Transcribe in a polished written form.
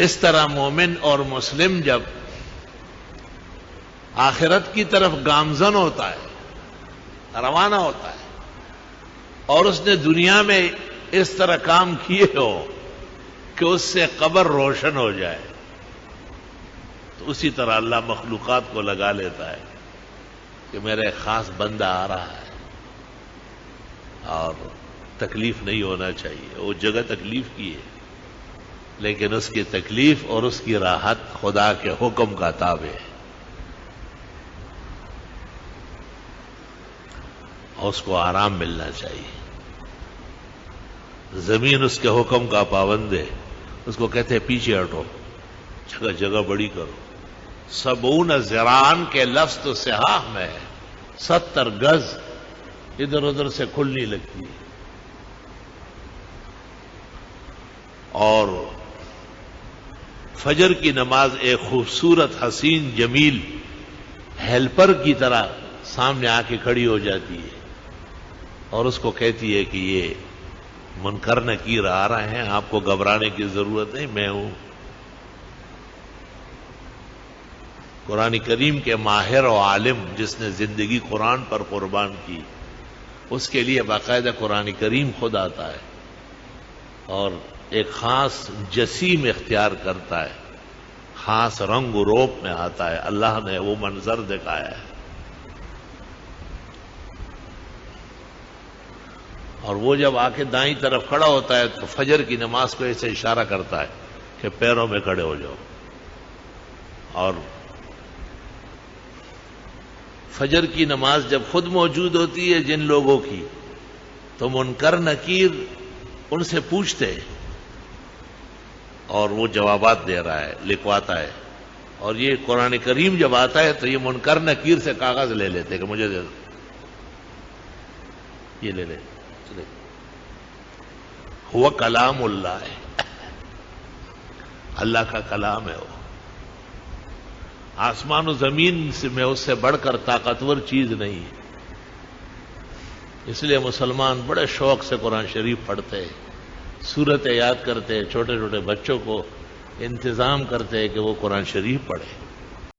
اس طرح مومن اور مسلم جب آخرت کی طرف گامزن ہوتا ہے، روانہ ہوتا ہے، اور اس نے دنیا میں اس طرح کام کیے ہو کہ اس سے قبر روشن ہو جائے، تو اسی طرح اللہ مخلوقات کو لگا لیتا ہے کہ میرا ایک خاص بندہ آ رہا ہے اور تکلیف نہیں ہونا چاہیے، وہ جگہ تکلیف کی ہے لیکن اس کی تکلیف اور اس کی راحت خدا کے حکم کا تابع ہے، اور اس کو آرام ملنا چاہیے۔ زمین اس کے حکم کا پابند ہے، اس کو کہتے ہیں پیچھے ہٹو، جگہ جگہ بڑی کرو۔ 70 ذراعن کے لفظ تو صحاح میں ہے، 70 گز ادھر ادھر سے کھلنے لگتی ہے، اور فجر کی نماز ایک خوبصورت حسین جمیل ہیلپر کی طرح سامنے آ کے کھڑی ہو جاتی ہے اور اس کو کہتی ہے کہ یہ منکر نکیر آ رہے ہیں، آپ کو گھبرانے کی ضرورت نہیں، میں ہوں۔ قرآن کریم کے ماہر و عالم جس نے زندگی قرآن پر قربان کی، اس کے لیے باقاعدہ قرآن کریم خود آتا ہے اور ایک خاص جسیم اختیار کرتا ہے، خاص رنگ و روپ میں آتا ہے، اللہ نے وہ منظر دکھایا ہے، اور وہ جب آ کے دائیں طرف کھڑا ہوتا ہے تو فجر کی نماز کو ایسے اشارہ کرتا ہے کہ پیروں میں کھڑے ہو جاؤ، اور فجر کی نماز جب خود موجود ہوتی ہے جن لوگوں کی، تو منکر نکیر ان سے پوچھتے ہیں اور وہ جوابات دے رہا ہے، لکھواتا ہے، اور یہ قرآن کریم جب آتا ہے تو یہ منکر نکیر سے کاغذ لے لیتے کہ مجھے دے دو، یہ لے لے، وہ کلام اللہ ہے، اللہ کا کلام ہے، وہ آسمان و زمین میں اس سے بڑھ کر طاقتور چیز نہیں ہے۔ اس لیے مسلمان بڑے شوق سے قرآن شریف پڑھتے ہیں، سورتیں یاد کرتے ہیں، چھوٹے چھوٹے بچوں کو انتظام کرتے ہیں کہ وہ قرآن شریف پڑھیں۔